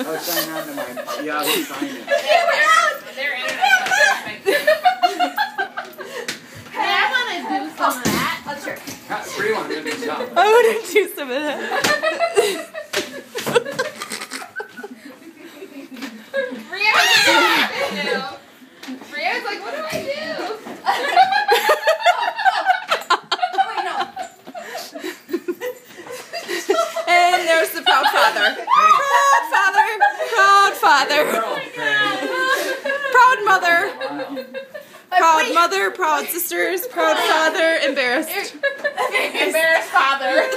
was signing on to my Yahoo sign-in. Their internet. Hey, I want to do some of that. Oh, sure. Free one, good job. I want to do some of that. Brianna's like, what do I do? And there's the proud father. Proud father. Proud father. Proud mother. Proud mother. Proud sisters. Proud father. Embarrassed. Embarrassed father.